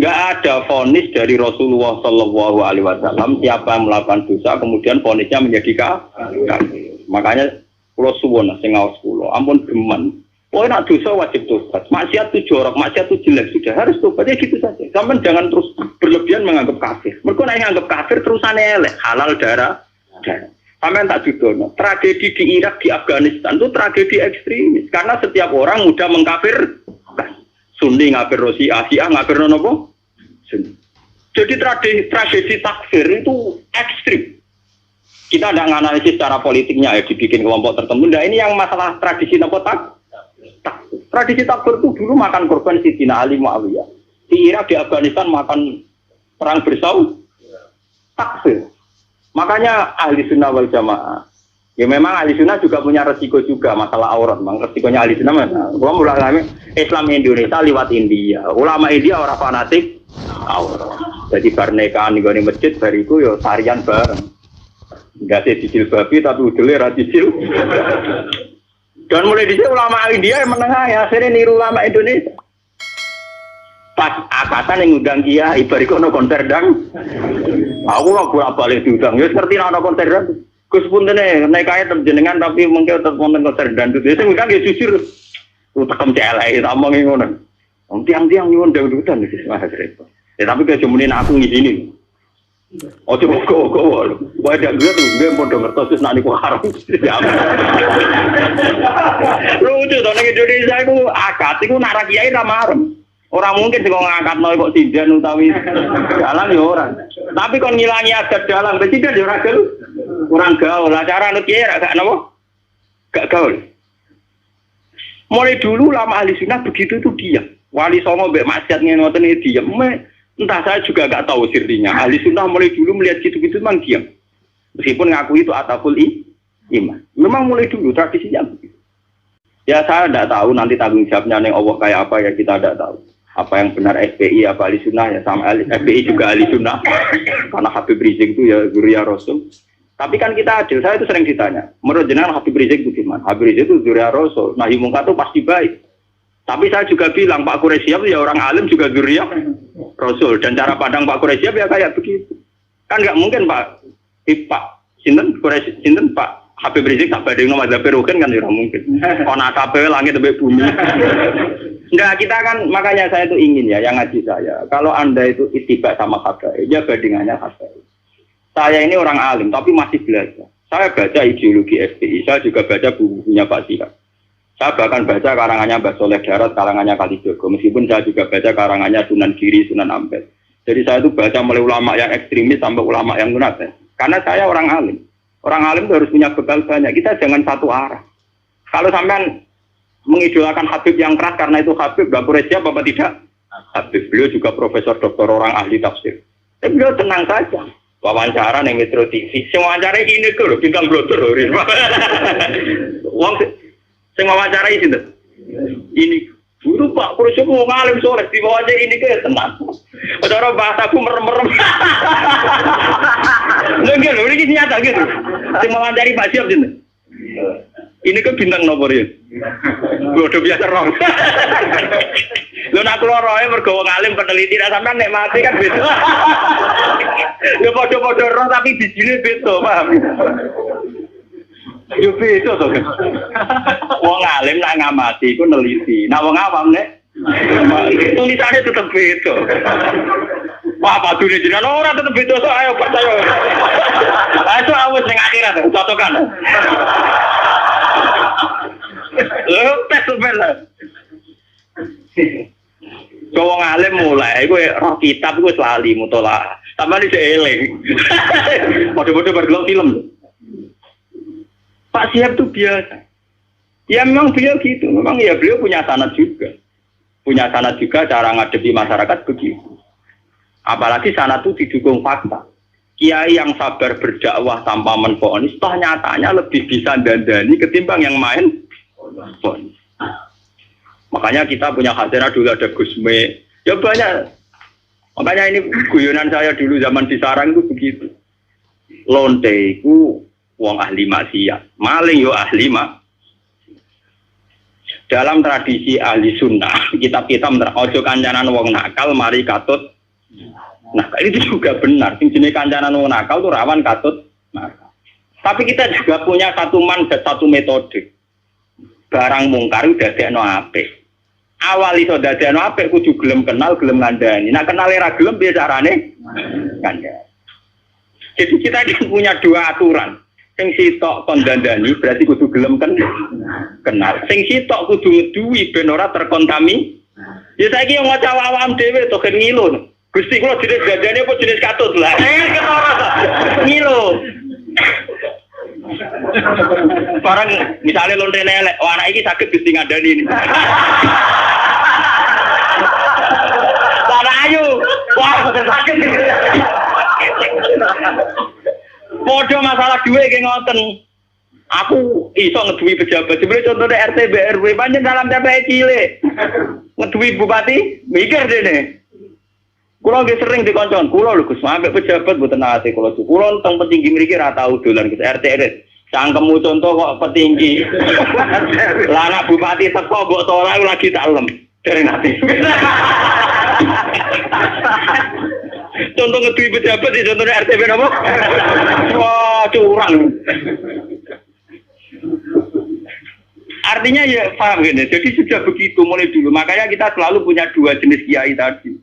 Nggak ada vonis dari Rasulullah Shallallahu Alaihi Wasallam siapa yang melakukan dosa kemudian vonisnya menjadi kafir. Makanya kalau suwon sing ngaos kula, ampun geman. Oh nak dosa wajib tobat. Maksiat itu jorok, maksiat itu jelek sudah harus tobat ya gitu saja. Sampai jangan terus berlebihan menganggap kafir. Mereka nek nganggap kafir terusannya elek, halal darah. Sampai tak judono. Tragedi di Irak, di Afghanistan itu tragedi ekstremis karena setiap orang mudah mengkafir. Sunni ngafir Syiah, Syiah ngafir nopo? Sunni. Jadi tragedi takfir itu ekstrim. Kita tidak menganalisis secara politiknya ya dibikin kelompok tertentu. Nah ini yang masalah tradisi nopo takfir. Tradisi takfir itu dulu makan korban Sidina Ali Muawiyah. Di Irak, di Afghanistan makan perang bersaud takfir. Makanya ahli sunnah wal jamaah. Ya memang ahli sunnah juga punya resiko juga masalah aurat. Memang resikonya ahli sunnah mana? Gua mulai Islam Indonesia lewat India. Ulama India orang fanatik aurat. Jadi barnekaan di masjid bariku yo tarian bareng. Enggak sih dicil babi tapi udele ra dicil. Dan mulai dicil ulama India yang menengah ya akhirnya niru ulama Indonesia. Pas akatan yang ngundang kiai bariku ono konser dang. Aku lah bolak-balik diundang. Ya ngerti ono konser dang. Gus puntene nek kae jenengan tapi mengke tetep wonten konser dandut. Wis ngundang ya jujur. Tekem CLE omongi ngono. Wong tiang-tiang nyuwun dangdutan iki wah repot. Ya tapi ke jumune aku ngizini. Ojo kok wae dak gue tuh gue podo ngertos wis nek niku haram. Lucu to nek Indonesia iku akad iku nak ra kiai ra marem. Ora mungkin sing ngangkatno kok sindan utawi dalan ya ora. Tapi kon ngilangi adat dalan sindan ya ora gaul. Kurang gaul. Lah cara anu kiai ra gak napa? Gak gaul. Mulai dulu lama ahli sunnah begitu itu diam. Wali songo mbek maksiat ngoten iki diam. Entah saya juga gak tahu sirrinya. Ahli sunnah mulai dulu melihat gitu-gitu memang diam. Meskipun ngaku itu ataful iman. Memang mulai dulu tradisinya begitu. Ya saya tidak tahu nanti tanggung jawabnya yang Allah kayak apa ya kita tidak tahu. Apa yang benar FPI apa ahli sunnah ya sama FPI juga ahli sunnah. Karena Habib Rizik itu ya Zuriya Rasul. Tapi kan kita adil. Saya itu sering ditanya. Menurut jenengan Habib Rizik itu gimana? Habib Rizik itu Zuriya Rasul. Nahi mungkar itu pasti baik. Tapi saya juga bilang Pak Quraisyab ya orang alim juga Zuriya Rasul. Dan cara pandang Pak Quraisyab ya kayak begitu. Kan nggak mungkin Pak Sinten Pak Habib Rizik tak badengno madzhab Rukin kan tidak mungkin. Ana kabeh langit sampai bumi. Enggak, kita kan makanya saya itu ingin ya yang ngaji saya. Kalau Anda itu ittiba sama habaib, ya bandingannya habaib. Saya ini orang alim tapi masih belajar. Saya baca ideologi FPI, saya juga baca bukunya Pak Sihab. Saya bahkan baca karangannya Mbah Soleh Darat, karangannya Kalijogo. Meskipun saya juga baca karangannya Sunan Giri, Sunan Ampel. Jadi saya itu baca mulai ulama yang ekstremis sampai ulama yang munafik. Karena saya orang alim. Orang alim itu harus punya bekal banyak. Kita jangan satu arah. Kalau sampean mengidolakan Habib yang keras karena itu Habib, Mbak Quraisyab apa tidak? Habib. Beliau juga profesor doktor orang ahli tafsir. Tapi beliau tenang saja. Wawancara ning Metro TV. Sing wawancara ini lho, bintang blotor lho. Wong sing wawancarai sinten? Ini guru Pak Quraisyab mau ngalim soleh di wawancara ini ke tenang. Cara bahasaku merem-merem. Enggak lho, ini nyata gitu. Sing wawancari Pak Siap sinten? Ini ke bintang nomor ya. Udah biasa rong. Lho nak keluar roe mergo wong alim peneliti ra sampean nek mati kan beda. Ya padha-padha roh tapi bijine beda, paham? Yo beda to. Wong alim nak ngamati iku neliti. Nak wong awam nek tulisane tetep beda. Wah, padune jenengan ora tetep beda so ayo percaya. Ayo awes ning akhirat cocokan. Tes sebenarnya. Kau ngalim mulai, gue roh kitab gue selalu mutola. Tambah di seeling. Bodoh-bodoh bergelang film. Pak Siap tuh biasa. Ya memang beliau gitu. Memang ya beliau punya sanad juga. Punya sanad juga cara ngadepi masyarakat begitu. Apalagi sanad itu didukung fakta. Kiai yang sabar berdakwah tanpa menfonis, toh nyatanya lebih bisa dandani ketimbang yang main fonis. Makanya kita punya hadirah dulu ada Gusme, ya banyak. Makanya ini guyonan saya dulu zaman di Sarang itu begitu. Lonte itu wong ahli maksiat, maling yo ahli mak. dalam tradisi ahli sunnah, kitab-kitab ojo kancanan wong nakal, mari katut. Nah, itu juga benar. Sing jenenge kancanan wong nakal itu rawan katut nakal. Tapi kita juga punya satu mandat, satu metode. Barang mungkar dadekno apik. Awal iso dadekno apik kudu gelem kenal, gelem ngandani. Nek kenal ra gelem piye carane? Ngandani. Jadi kita punya dua aturan. Sing sitok kon dandani berarti kudu gelem kenal. Sing sitok kudu ngeduwi ben ora terkontami. Ya saiki yo ngaca awam dhewe to ken ngilu. Gusti kula jenis dandane apa jenis katut lah. Ketara to. Ngilu. Barang misalnya lonte elek, oh anak iki sakit Gusti ngandani ini. Lah ayo. Wah, sakit. Podo masalah duwe ki ngoten. Aku iso ngeduwi pejabat. Jebule contone RT BRW pancen dalam TPE cilik. Ngeduwi bupati mikir dene. Kula nggih sering dikoncon, kula lho Gus, ambek pejabat mboten nate kula. Kula teng petinggi mriki ra tau dolan Gus RT RT. Cangkemmu contoh kok petinggi. Lah anak bupati teko mbok tolak lagi tak lem. Dereng nate. Contoh ngeduwi pejabat di contohnya RTP apa? Wah, curang. Artinya ya paham gini. Jadi sudah begitu mulai dulu. Makanya kita selalu punya dua jenis kiai tadi.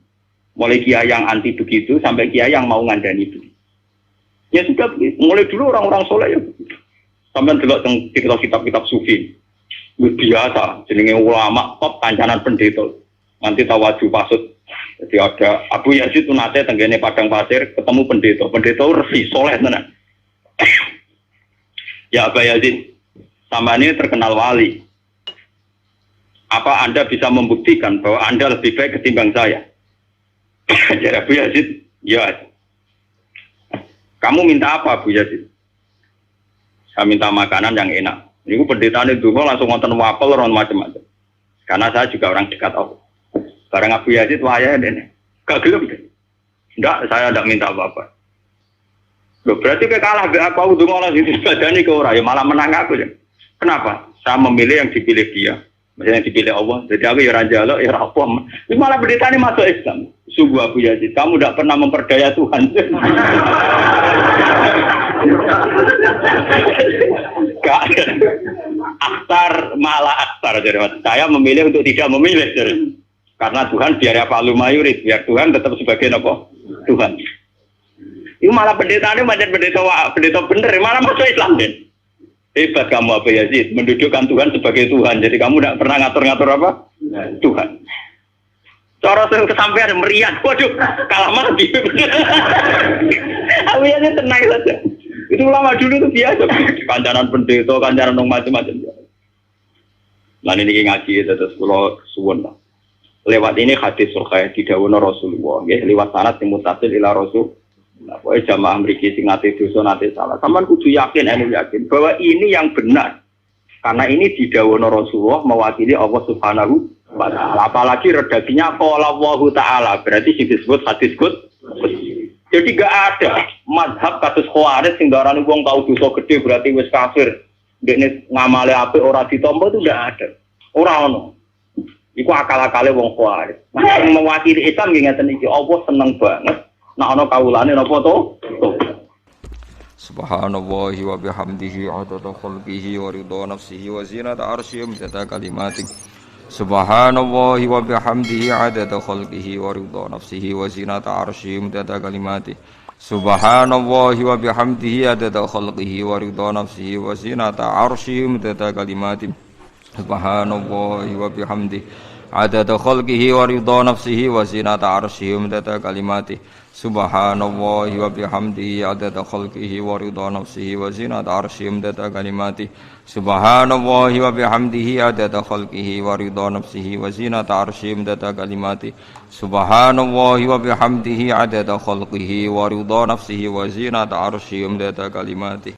Mulai kiai yang anti begitu sampai kiai yang mau ngandani begitu. Ya sudah begitu. Mulai dulu orang-orang soleh ya begitu. Sampai delok teng kitab-kitab sufi. Biasa jenenge ulama top kancanan pendeta. Nanti tawaju pasut. Jadi ada Abu Yazid itu nate tenggene padang pasir ketemu pendeta. Pendeta resi soleh tenan. Ya Abu Yazid, sama ini terkenal wali. Apa Anda bisa membuktikan bahwa Anda lebih baik ketimbang saya? Jadi Abu Yazid, ya. Kamu minta apa Abu Yazid? Saya minta makanan yang enak. Ini pendeta ini dulu langsung ngonten wapel orang macam-macam. Karena saya juga orang dekat Allah. Barang Abu Yazid wayah dene. Gak gelem deh. Enggak, saya enggak minta apa-apa. Loh, berarti kalah aku ndonga nang sisi badani ke ora ya malah menang aku ya. Kenapa? Saya memilih yang dipilih dia. Maksudnya yang dipilih Allah. Jadi aku ya ora njaluk ya ora apa. Ini malah pendetane masuk Islam. Sungguh Abu Yazid, kamu enggak pernah memperdaya Tuhan. Gak. Akhtar malah akhtar jadi saya memilih untuk tidak memilih jadi. Karena Tuhan biar apa lumayurit, biar Tuhan tetap sebagai apa? Tuhan. Itu malah pendeta ini macam pendeta bener, malah masuk Islam deh. Hebat kamu Abu Yazid, mendudukkan Tuhan sebagai Tuhan. Jadi kamu tidak pernah ngatur-ngatur apa? Tuhan. Cara saya kesampaian meriah, waduh, kalah mati. Abu Yazid tenang saja. Itu lama dulu itu biasa. Kancanan pendeta, kancanan macam-macam. Nah ini ngaji terus kalau suwun lah. Lewat ini hadis sulkhair didhawuhna Rasulullah nggih liwat sanad sing mutasil ila Rasul. Nah, pokoke jamaah mriki sing nate dosa nate salah. Sampeyan kudu yakin bahwa ini yang benar. Karena ini didhawuhna Rasulullah mewakili Allah Subhanahu wa taala. Apalagi redaksinya qala Allahu taala, berarti disebut hadis qudsi. Jadi enggak ada mazhab kados Khawarij sing darani wong tau dosa gede berarti wis kafir. Dekne ngamale apik ora ditampa itu enggak ada. Ora ono. Iku akal-akale wong Khawarij. Nah, yang mewakili Islam nggih ngeten iki, Allah seneng banget nek ana kawulane napa to? Subhanallahi wa bihamdihi adada khalqihi wa ridha nafsihi wa zinata arsyihi wa kalimatik. Subhanallahi wa bihamdihi adada khalqihi wa ridha nafsihi wa zinata arsyihi wa kalimatik. Subhanallahi wa bihamdihi adada khalqihi wa ridha nafsihi wa zinata arsyihi wa kalimatik. Subhanallahi wa bihamdihi adada khalqihi wa ridha nafsihi wa zinata arsyihi wa kalimati. Subhanallahi wa bihamdihi adada khalqihi wa ridha nafsihi wa zinata arsyihi wa kalimati. Subhanallahi wa bihamdihi adada khalqihi wa ridha nafsihi wa zinata arsyihi wa kalimati. Subhanallahi wa bihamdihi adada khalqihi wa ridha nafsihi wa zinata arsyihi wa kalimati.